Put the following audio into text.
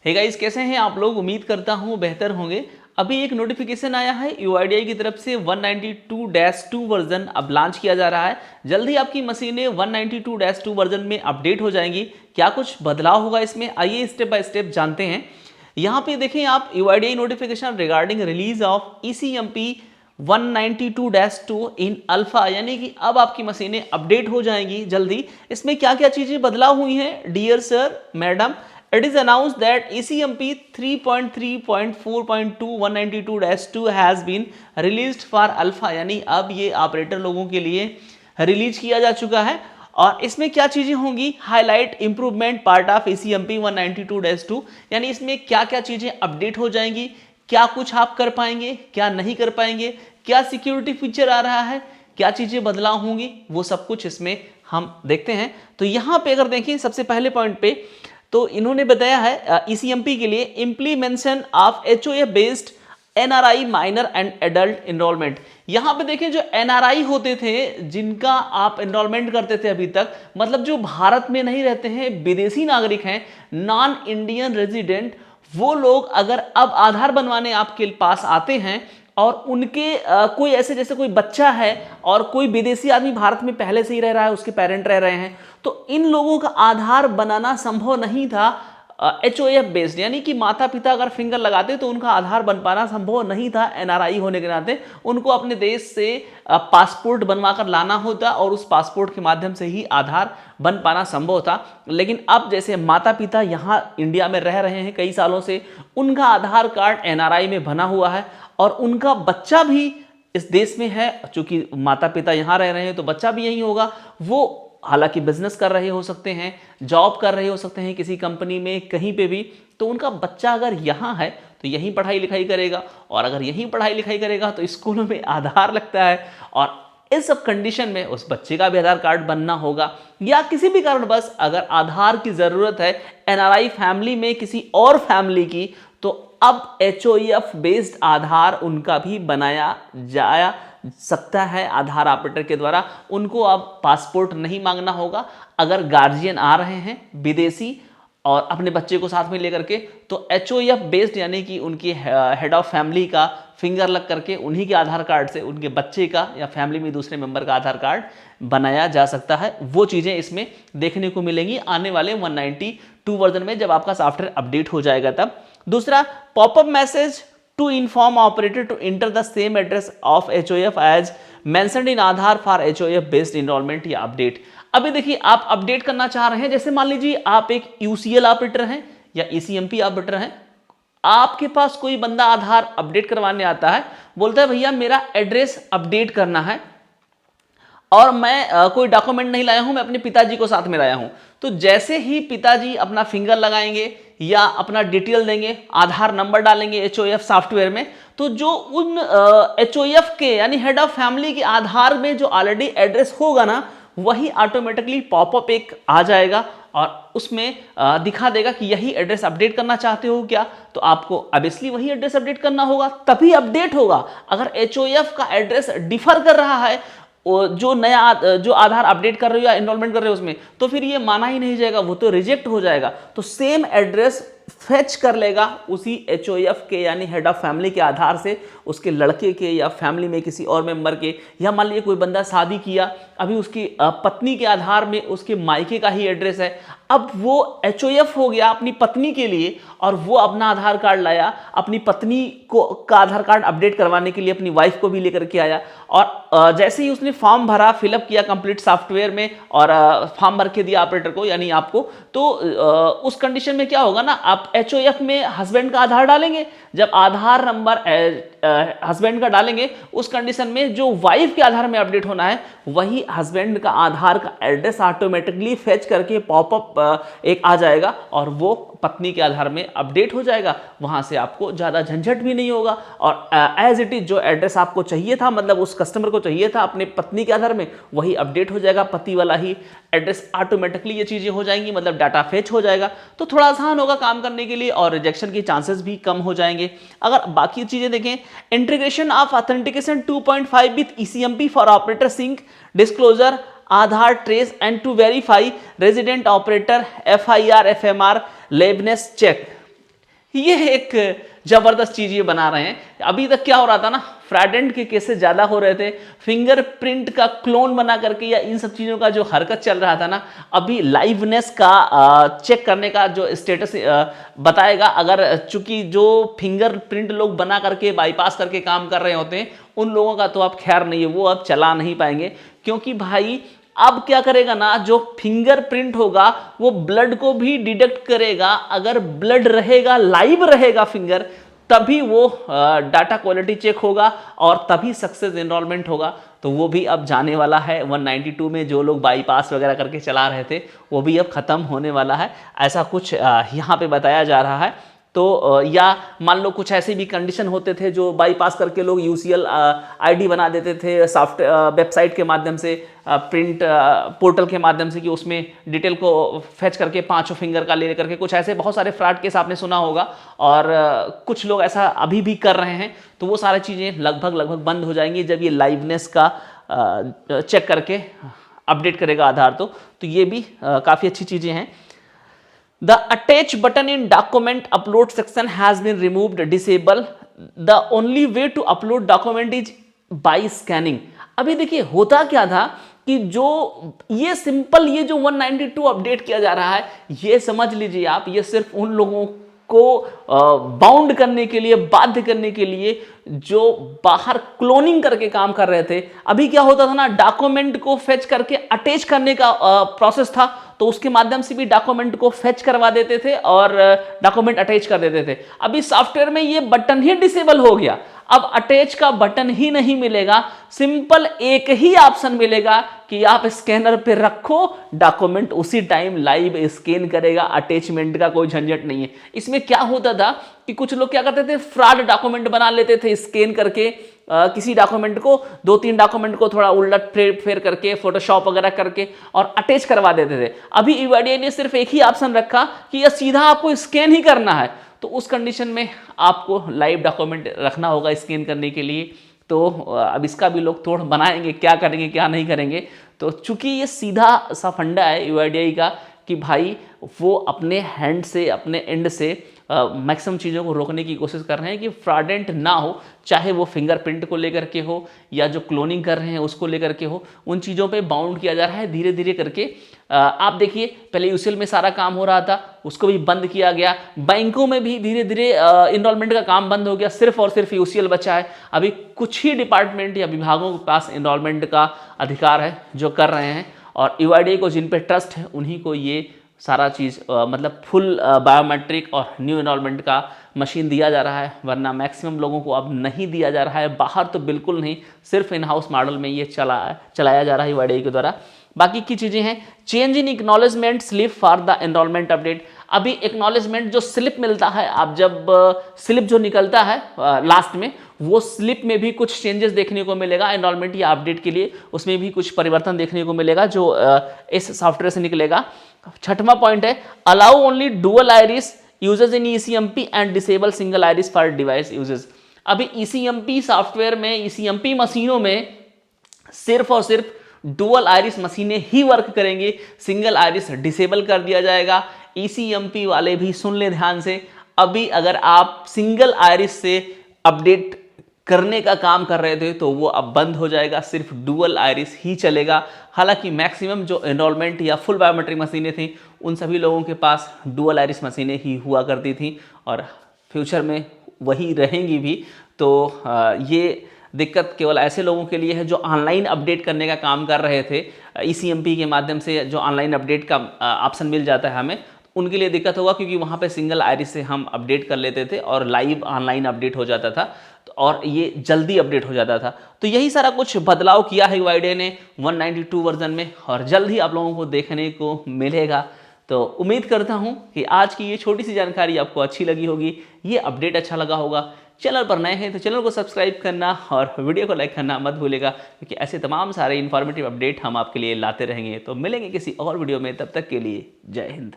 Hey guys, कैसे हैं आप लोग? उम्मीद करता हूं बेहतर होंगे। अभी एक नोटिफिकेशन आया है यूआईडीआई की तरफ से 192-2 वर्जन अब लॉन्च किया जा रहा है। जल्द ही आपकी मशीनें 192-2 वर्जन में अपडेट हो जाएंगी। क्या कुछ बदलाव होगा इसमें, आइए स्टेप बाय स्टेप जानते हैं। यहाँ पे देखें आप UIDAI notification regarding release of ECMP 192-2 in alpha, यानी कि अब आपकी मशीनें अपडेट हो जाएंगी जल्दी। इसमें क्या क्या चीजें बदलाव हुई हैं dear sir madam? It is announced that ECMP 3.3.4.2 192-2 has been released for alpha, यानी अब ये ऑपरेटर लोगों के लिए रिलीज किया जा चुका है। और इसमें क्या चीजें होंगी? Highlight improvement part of ECMP 192-2, यानी इसमें क्या क्या चीजें अपडेट हो जाएंगी, क्या कुछ आप कर पाएंगे, क्या नहीं कर पाएंगे, क्या सिक्योरिटी फीचर आ रहा है, क्या चीजें बदलाव होंगी, वो सब कुछ इसमें हम देखते हैं। तो यहाँ पे अगर देखें सबसे पहले पॉइंट पे, तो इन्होंने बताया है ईसीएमपी के लिए implementation of HOF based NRI minor and adult enrolment. यहां पे देखें जो एनआरआई होते थे, जिनका आप एनरोलमेंट करते थे अभी तक, मतलब जो भारत में नहीं रहते हैं, विदेशी नागरिक हैं, नॉन इंडियन रेजिडेंट, वो लोग अगर अब आधार बनवाने आपके पास आते हैं और उनके कोई ऐसे जैसे कोई बच्चा है और कोई विदेशी आदमी भारत में पहले से ही रह रहा है, उसके पेरेंट रह रहे हैं, तो इन लोगों का आधार बनाना संभव नहीं था एचओएफ बेस्ड, यानी कि माता पिता अगर फिंगर लगाते तो उनका आधार बन पाना संभव नहीं था। एनआरआई होने के नाते उनको अपने देश से पासपोर्ट बनवा कर लाना होता और उस पासपोर्ट के माध्यम से ही आधार बन पाना संभव था। लेकिन अब जैसे माता पिता यहाँ इंडिया में रह रहे हैं कई सालों से, उनका आधार कार्ड एनआरआई में बना हुआ है और उनका बच्चा भी इस देश में है, चूंकि माता पिता यहाँ रह रहे हैं तो बच्चा भी यहीं होगा। वो हालांकि बिजनेस कर रहे हो सकते हैं, जॉब कर रहे हो सकते हैं किसी कंपनी में, कहीं पे भी, तो उनका बच्चा अगर यहाँ है तो यहीं पढ़ाई लिखाई करेगा, और अगर यहीं पढ़ाई लिखाई करेगा तो स्कूलों में आधार लगता है, और इस सब कंडीशन में उस बच्चे का भी आधार कार्ड बनना होगा। या किसी भी कारण बस अगर आधार की ज़रूरत है एनआरआई फैमिली में किसी और फैमिली की, तो अब एचओएफ बेस्ड आधार उनका भी बनाया जा सकता है आधार ऑपरेटर के द्वारा। उनको अब पासपोर्ट नहीं मांगना होगा। अगर गार्जियन आ रहे हैं विदेशी और अपने बच्चे को साथ में लेकर के, तो एचओएफ बेस्ड यानी कि उनकी हेड ऑफ फैमिली का फिंगर लग करके उन्हीं के आधार कार्ड से उनके बच्चे का या फैमिली में दूसरे मेंबर का आधार कार्ड बनाया जा सकता है। वो चीज़ें इसमें देखने को मिलेंगी आने वाले 192 वर्जन में, जब आपका सॉफ्टवेयर अपडेट हो जाएगा तब। दूसरा, popup message to inform operator to enter the same address of HOF as mentioned in Aadhaar for HOF based enrollment या अपडेट। अभी देखिए आप अपडेट करना चाह रहे हैं, जैसे मान लीजिए आप एक यूसीएल ऑपरेटर हैं या ईसीएमपी ऑपरेटर हैं, आपके पास कोई बंदा आधार अपडेट करवाने आता है, बोलता है भैया मेरा एड्रेस अपडेट करना है और मैं कोई डॉक्यूमेंट नहीं लाया हूं, मैं अपने पिताजी को साथ में लाया हूं। तो जैसे ही पिताजी अपना फिंगर लगाएंगे या अपना डिटेल देंगे, आधार नंबर डालेंगे एचओएफ सॉफ्टवेयर में, तो जो उन एचओएफ के यानी हेड ऑफ फैमिली के आधार में जो ऑलरेडी एड्रेस होगा ना, वही ऑटोमेटिकली पॉपअप एक आ जाएगा और उसमें दिखा देगा कि यही एड्रेस अपडेट करना चाहते हो क्या, तो आपको ऑब्वियसली वही एड्रेस अपडेट करना होगा, तभी अपडेट होगा। अगर एचओएफ का एड्रेस डिफर कर रहा है जो नया जो आधार अपडेट कर रहे हो या एनरोलमेंट कर रहे हो उसमें, तो फिर ये माना ही नहीं जाएगा, वो तो रिजेक्ट हो जाएगा। तो सेम एड्रेस फेच कर लेगा उसी एचओएफ के यानी हेड ऑफ फैमिली के आधार से, उसके लड़के के या फैमिली में किसी और मेंबर के, या मान लीजिए कोई बंदा शादी किया, अभी उसकी पत्नी के आधार में उसके मायके का ही एड्रेस है, अब वो एचओएफ हो गया अपनी पत्नी के लिए और वो अपना आधार कार्ड लाया, अपनी पत्नी को का आधार कार्ड अपडेट करवाने के लिए अपनी वाइफ को भी लेकर के आया, और जैसे ही उसने फॉर्म भरा, फिलअप किया कंप्लीट सॉफ्टवेयर में और फॉर्म भर के दिया ऑपरेटर को यानी आपको, तो उस कंडीशन में क्या होगा ना, आप एचओएफ में हस्बैंड का आधार डालेंगे, जब आधार नंबर हस्बैंड का डालेंगे, उस कंडीशन में जो वाइफ के आधार में अपडेट होना है वही हस्बैंड का आधार का एड्रेस ऑटोमेटिकली फेच करके पॉपअप एक आ जाएगा और वो पत्नी के आधार में अपडेट हो जाएगा। वहां से आपको ज्यादा झंझट भी नहीं होगा और एज इट इज जो एड्रेस आपको चाहिए था, मतलब उस कस्टमर को चाहिए था अपने पत्नी के आधार में, वही अपडेट हो जाएगा, पति वाला ही एड्रेस ऑटोमेटिकली ये चीजें हो जाएंगी, मतलब डाटा फेच हो जाएगा। तो थोड़ा आसान होगा काम करने के लिए और रिजेक्शन के चांसेस भी कम हो जाएंगे। अगर बाकी चीजें देखें, integration of authentication 2.5 with ECMP for operator sync disclosure Aadhaar trace and to verify resident operator FIR FMR liveness check. ये एक जबरदस्त चीज ये बना रहे हैं। अभी तक क्या हो रहा था ना, फ्रॉडेंट के केसेस ज्यादा हो रहे थे, फिंगरप्रिंट का क्लोन बना करके या इन सब चीजों का जो हरकत चल रहा था ना, अभी लाइवनेस का चेक करने का जो स्टेटस बताएगा। अगर चूंकि जो फिंगरप्रिंट लोग बना करके बाईपास करके काम कर रहे होते हैं, उन लोगों का तो अब खैर नहीं है, वो अब चला नहीं पाएंगे, क्योंकि भाई अब क्या करेगा ना, जो फिंगरप्रिंट होगा वो ब्लड को भी डिटेक्ट करेगा। अगर ब्लड रहेगा, लाइव रहेगा फिंगर, तभी वो डाटा क्वालिटी चेक होगा और तभी सक्सेस एनरोलमेंट होगा। तो वो भी अब जाने वाला है 192 में। जो लोग बाईपास वगैरह करके चला रहे थे वो भी अब खत्म होने वाला है, ऐसा कुछ यहाँ पे बताया जा रहा है। तो या मान लो कुछ ऐसे भी कंडीशन होते थे जो बाईपास करके लोग यूसीएल आईडी बना देते थे सॉफ्ट वेबसाइट के माध्यम से, प्रिंट पोर्टल के माध्यम से, कि उसमें डिटेल को फेच करके पांचों फिंगर का ले करके, कुछ ऐसे बहुत सारे फ्रॉड केस आपने सुना होगा। और कुछ लोग ऐसा अभी भी कर रहे हैं। तो वो सारी चीज़ें लगभग बंद हो जाएंगी जब ये लाइवनेस का चेक करके अपडेट करेगा आधार। तो ये भी काफ़ी अच्छी चीज़ें हैं। The attach button in document upload section has been removed, disable. The only way to upload document is by scanning. अभी देखिए होता क्या था कि जो ये सिंपल ये जो 192 अपडेट किया जा रहा है, ये समझ लीजिए आप, ये सिर्फ उन लोगों को बाउंड करने के लिए, बाध्य करने के लिए जो बाहर क्लोनिंग करके काम कर रहे थे। अभी क्या होता था ना, डॉक्यूमेंट को फेच करके अटैच करने का प्रोसेस था, तो उसके माध्यम से भी डॉक्यूमेंट को फेच करवा देते थे और डॉक्यूमेंट अटैच कर देते थे। अभी सॉफ्टवेयर में ये बटन ही डिसेबल हो गया, अब अटैच का बटन ही नहीं मिलेगा, सिंपल एक ही ऑप्शन मिलेगा कि आप स्कैनर पे रखो, डॉक्यूमेंट उसी टाइम लाइव स्कैन करेगा, अटैचमेंट का कोई झंझट नहीं है। इसमें क्या होता था कि कुछ लोग क्या करते थे, फ्रॉड डॉक्यूमेंट बना लेते थे स्कैन करके, किसी डॉक्यूमेंट को, 2-3 डॉक्यूमेंट को थोड़ा उलट फेर करके, फोटोशॉप वगैरह करके और अटैच करवा देते थे। अभी यूआईडीएआई ने सिर्फ एक ही ऑप्शन रखा कि यह सीधा आपको स्कैन ही करना है, तो उस कंडीशन में आपको लाइव डॉक्यूमेंट रखना होगा स्कैन करने के लिए। तो अब इसका भी लोग तोड़ बनाएंगे, क्या करेंगे क्या नहीं करेंगे। तो चूंकि ये सीधा सा फंडा है यूआईडीएआई का कि भाई वो अपने हैंड से, अपने एंड से मैक्सिमम चीज़ों को रोकने की कोशिश कर रहे हैं कि फ्रॉडेंट ना हो, चाहे वो फिंगरप्रिंट को लेकर के हो या जो क्लोनिंग कर रहे हैं उसको लेकर के हो, उन चीज़ों पे बाउंड किया जा रहा है धीरे धीरे करके। आप देखिए पहले यूसीएल में सारा काम हो रहा था, उसको भी बंद किया गया। बैंकों में भी धीरे धीरे इनरोलमेंट का काम बंद हो गया, सिर्फ और सिर्फ यूसीएल बचा है। अभी कुछ ही डिपार्टमेंट या विभागों के पास इनरोलमेंट का अधिकार है जो कर रहे हैं, और यूआईडीएआई को जिन पे ट्रस्ट है उन्हीं को ये सारा चीज़ मतलब फुल बायोमेट्रिक और न्यू इनरोलमेंट का मशीन दिया जा रहा है, वरना मैक्सिमम लोगों को अब नहीं दिया जा रहा है। बाहर तो बिल्कुल नहीं, सिर्फ इन हाउस मॉडल में ये चलाया जा रहा है यूआईडीएआई के द्वारा। बाकी की चीज़ें हैं, change in acknowledgement slip for the enrolment update. अभी एक्नॉलेजमेंट जो स्लिप मिलता है, आप जब स्लिप जो निकलता है लास्ट में, वो स्लिप में भी कुछ चेंजेस देखने को मिलेगा एनरोलमेंट या अपडेट के लिए, उसमें भी कुछ परिवर्तन देखने को मिलेगा जो इस सॉफ्टवेयर से निकलेगा। 6वां पॉइंट है, allow only dual iris uses in ECMP and disable single iris for device uses. अभी ईसीएमपी सॉफ्टवेयर में, ईसीएमपी मशीनों में सिर्फ और सिर्फ डुअल आइरिस मशीनें ही वर्क करेंगी, सिंगल आइरिस डिसेबल कर दिया जाएगा। ईसीएमपी वाले भी सुन ले ध्यान से, अभी अगर आप सिंगल आइरिस से अपडेट करने का काम कर रहे थे तो वो अब बंद हो जाएगा, सिर्फ डुअल आइरिस ही चलेगा। हालांकि मैक्सिमम जो एनरोलमेंट या फुल बायोमेट्रिक मशीनें थी उन सभी लोगों के पास डुअल आइरिस मशीनें ही हुआ करती थी और फ्यूचर में वही रहेंगी भी। तो ये दिक्कत केवल ऐसे लोगों के लिए है जो ऑनलाइन अपडेट करने का काम कर रहे थे, ईसीएमपी के माध्यम से जो ऑनलाइन अपडेट का ऑप्शन मिल जाता है हमें, उनके लिए दिक्कत होगा, क्योंकि वहाँ पे सिंगल आइरिस से हम अपडेट कर लेते थे और लाइव ऑनलाइन अपडेट हो जाता था और ये जल्दी अपडेट हो जाता था। तो यही सारा कुछ बदलाव किया है यूआईडीएआई ने 192 वर्जन में और जल्द ही आप लोगों को देखने को मिलेगा। तो उम्मीद करता हूँ कि आज की ये छोटी सी जानकारी आपको अच्छी लगी होगी, ये अपडेट अच्छा लगा होगा। चैनल पर नए हैं तो चैनल को सब्सक्राइब करना और वीडियो को लाइक करना मत भूलेगा, क्योंकि ऐसे तमाम सारे इन्फॉर्मेटिव अपडेट हम आपके लिए लाते रहेंगे। तो मिलेंगे किसी और वीडियो में, तब तक के लिए जय हिंद।